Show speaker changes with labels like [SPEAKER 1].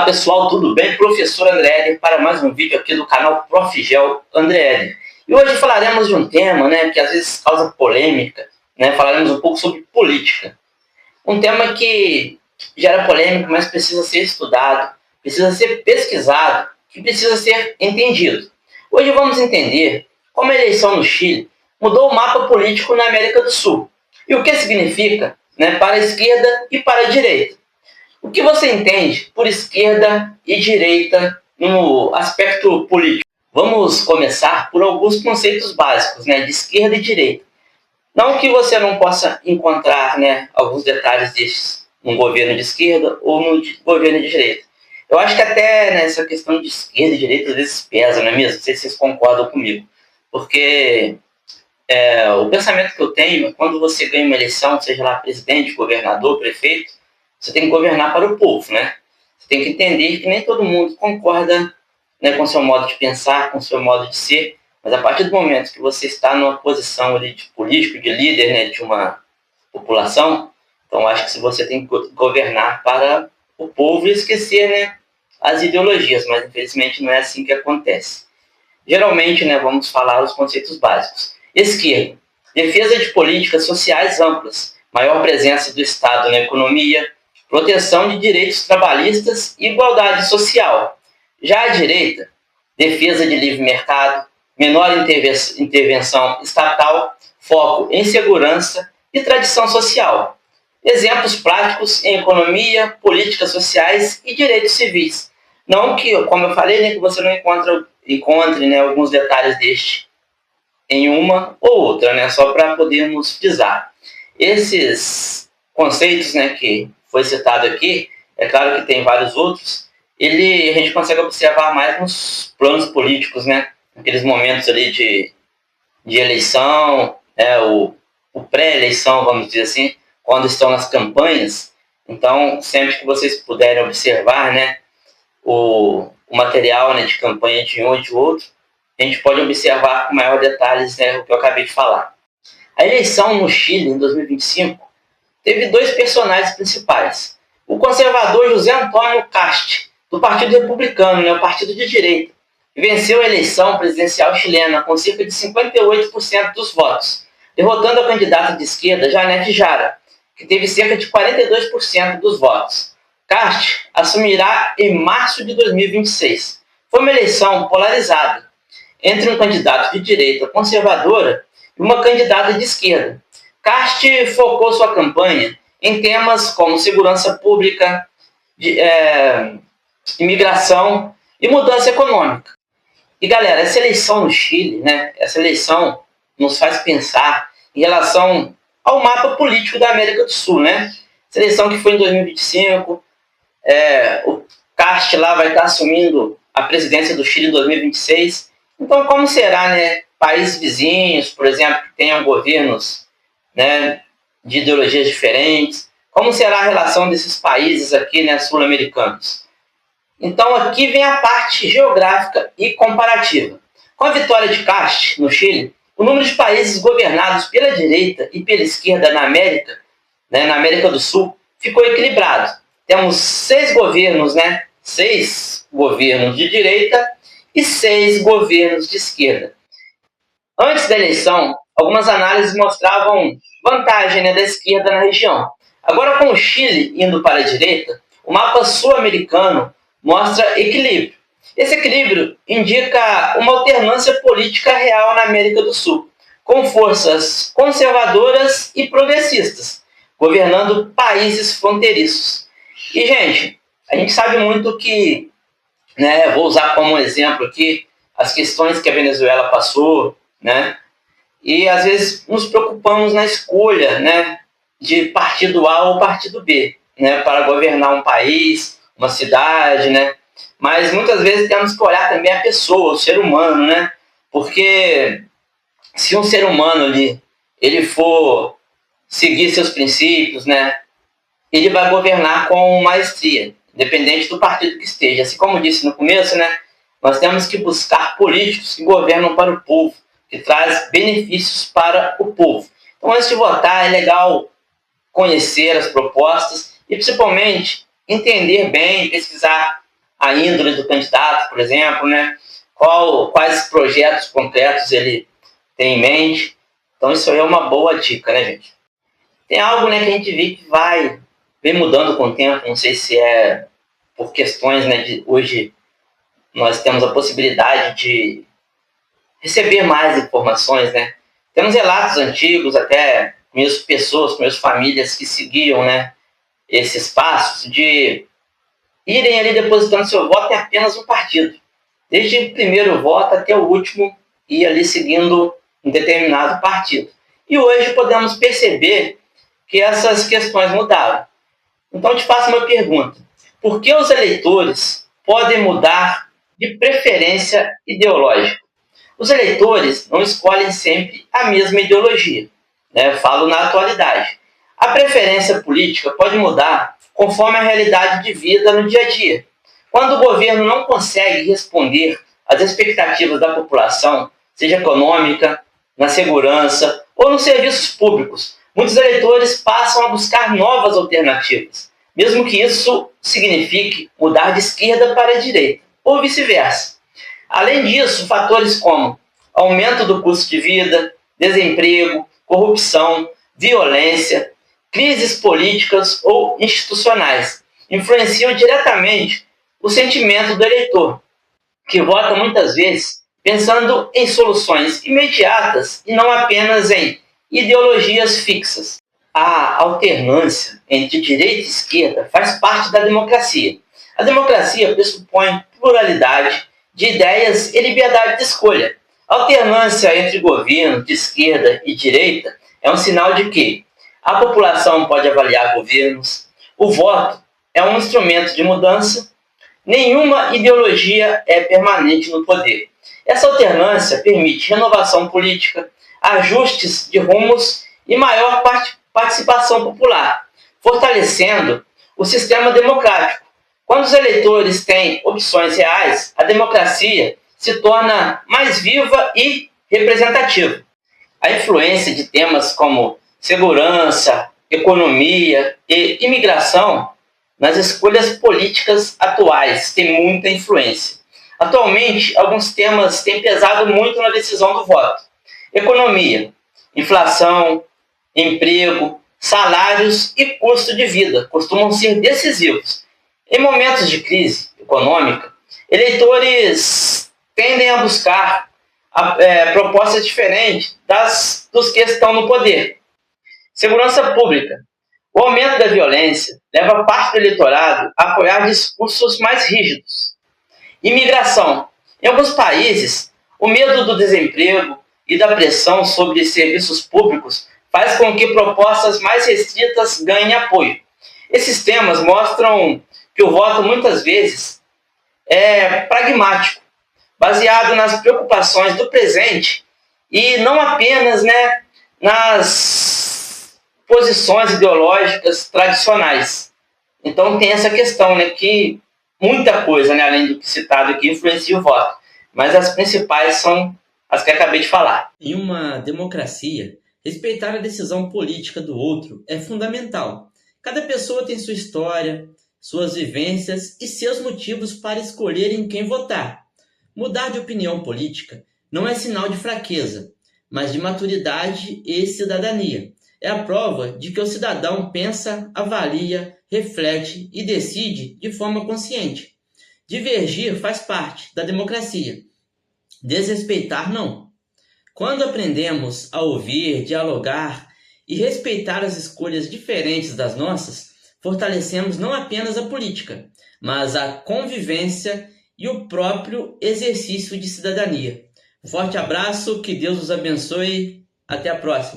[SPEAKER 1] Olá pessoal, tudo bem? Professor André Eder para mais um vídeo aqui do canal Profigel André Eder. E hoje falaremos de um tema, que às vezes causa polêmica, falaremos um pouco sobre política. Um tema que gera polêmica, mas precisa ser estudado, precisa ser pesquisado, que precisa ser entendido. Hoje vamos entender como a eleição no Chile mudou o mapa político na América do Sul e o que significa para a esquerda e para a direita. O que você entende por esquerda e direita no aspecto político? Vamos começar por alguns conceitos básicos, de esquerda e direita. Não que você não possa encontrar alguns detalhes destes no governo de esquerda ou no governo de direita. Eu acho que até nessa questão de esquerda e direita às vezes pesa, não é mesmo? Não sei se vocês concordam comigo. Porque o pensamento que eu tenho é quando você ganha uma eleição, seja lá presidente, governador, prefeito, você tem que governar para o povo, Você tem que entender que nem todo mundo concorda com o seu modo de pensar, com o seu modo de ser, mas a partir do momento que você está numa posição ali de político, de líder, de uma população, então acho que você tem que governar para o povo e esquecer, as ideologias, mas infelizmente não é assim que acontece. Geralmente, vamos falar os conceitos básicos. Esquerda, defesa de políticas sociais amplas, maior presença do Estado na economia, proteção de direitos trabalhistas e igualdade social. Já a direita, defesa de livre mercado, menor intervenção estatal, foco em segurança e tradição social. Exemplos práticos em economia, políticas sociais e direitos civis. Não que, como eu falei, que você não encontre alguns detalhes deste em uma ou outra, só para podermos frisar. Esses conceitos que foi citado aqui, é claro que tem vários outros, a gente consegue observar mais nos planos políticos, naqueles momentos ali de eleição, o pré-eleição, vamos dizer assim, quando estão nas campanhas. Então, sempre que vocês puderem observar, o material de campanha de um e de outro, a gente pode observar com maior detalhes o que eu acabei de falar. A eleição no Chile, em 2025, teve dois personagens principais. O conservador José Antônio Kast, do Partido Republicano, o partido de direita, venceu a eleição presidencial chilena com cerca de 58% dos votos, derrotando a candidata de esquerda Janete Jara, que teve cerca de 42% dos votos. Kast assumirá em março de 2026. Foi uma eleição polarizada entre um candidato de direita conservadora e uma candidata de esquerda. Kast focou sua campanha em temas como segurança pública, imigração e mudança econômica. E galera, essa eleição no Chile, essa eleição nos faz pensar em relação ao mapa político da América do Sul, Essa eleição que foi em 2025, o Kast lá vai estar assumindo a presidência do Chile em 2026. Então, como será, países vizinhos, por exemplo, que tenham governos de ideologias diferentes? Como será a relação desses países aqui, sul-americanos? Então, aqui vem a parte geográfica e comparativa. Com a vitória de Kast no Chile, o número de países governados pela direita e pela esquerda na América, na América do Sul, ficou equilibrado. Temos 6 governos, 6 governos de direita e 6 governos de esquerda. Antes da eleição, algumas análises mostravam vantagem da esquerda na região. Agora, com o Chile indo para a direita, o mapa sul-americano mostra equilíbrio. Esse equilíbrio indica uma alternância política real na América do Sul, com forças conservadoras e progressistas, governando países fronteiriços. E, gente, a gente sabe muito que, vou usar como exemplo aqui as questões que a Venezuela passou, e às vezes nos preocupamos na escolha, de partido A ou partido B, para governar um país, uma cidade, mas muitas vezes temos que olhar também a pessoa, o ser humano, porque se um ser humano ali, ele for seguir seus princípios, ele vai governar com maestria, independente do partido que esteja. Assim como disse no começo, nós temos que buscar políticos que governam para o povo, que traz benefícios para o povo. Então, antes de votar, é legal conhecer as propostas e, principalmente, entender bem, pesquisar a índole do candidato, por exemplo, né? Quais projetos concretos ele tem em mente. Então isso aí é uma boa dica, né, gente? Tem algo, né, que a gente vê que vem mudando com o tempo, não sei se é por questões, né, de hoje nós temos a possibilidade de receber mais informações, né? Temos relatos antigos, até conheço pessoas, conheço famílias que seguiam, né, esses passos de irem ali depositando seu voto em apenas um partido. Desde o primeiro voto até o último, ir ali seguindo um determinado partido. E hoje podemos perceber que essas questões mudaram. Então, te faço uma pergunta. Por que os eleitores podem mudar de preferência ideológica? Os eleitores não escolhem sempre a mesma ideologia, né? Falo na atualidade. A preferência política pode mudar conforme a realidade de vida no dia a dia. Quando o governo não consegue responder às expectativas da população, seja econômica, na segurança ou nos serviços públicos, muitos eleitores passam a buscar novas alternativas, mesmo que isso signifique mudar de esquerda para a direita, ou vice-versa. Além disso, fatores como aumento do custo de vida, desemprego, corrupção, violência, crises políticas ou institucionais influenciam diretamente o sentimento do eleitor, que vota muitas vezes pensando em soluções imediatas e não apenas em ideologias fixas. A alternância entre direita e esquerda faz parte da democracia. A democracia pressupõe pluralidade de ideias e liberdade de escolha. A alternância entre governo de esquerda e direita é um sinal de que a população pode avaliar governos, o voto é um instrumento de mudança, nenhuma ideologia é permanente no poder. Essa alternância permite renovação política, ajustes de rumos e maior participação popular, fortalecendo o sistema democrático. Quando os eleitores têm opções reais, a democracia se torna mais viva e representativa. A influência de temas como segurança, economia e imigração nas escolhas políticas atuais tem muita influência. Atualmente, alguns temas têm pesado muito na decisão do voto. Economia, inflação, emprego, salários e custo de vida costumam ser decisivos. Em momentos de crise econômica, eleitores tendem a buscar propostas diferentes dos que estão no poder. Segurança pública. O aumento da violência leva parte do eleitorado a apoiar discursos mais rígidos. Imigração. Em alguns países, o medo do desemprego e da pressão sobre serviços públicos faz com que propostas mais restritas ganhem apoio. Esses temas mostram que o voto muitas vezes é pragmático, baseado nas preocupações do presente e não apenas, né, nas posições ideológicas tradicionais. Então tem essa questão, né, que muita coisa, né, além do que citado aqui, influencia o voto. Mas as principais são as que acabei de falar.
[SPEAKER 2] Em uma democracia, respeitar a decisão política do outro é fundamental. Cada pessoa tem sua história, suas vivências e seus motivos para escolher em quem votar. Mudar de opinião política não é sinal de fraqueza, mas de maturidade e cidadania. É a prova de que o cidadão pensa, avalia, reflete e decide de forma consciente. Divergir faz parte da democracia. Desrespeitar não. Quando aprendemos a ouvir, dialogar e respeitar as escolhas diferentes das nossas, fortalecemos não apenas a política, mas a convivência e o próprio exercício de cidadania. Um forte abraço, que Deus os abençoe. Até a próxima.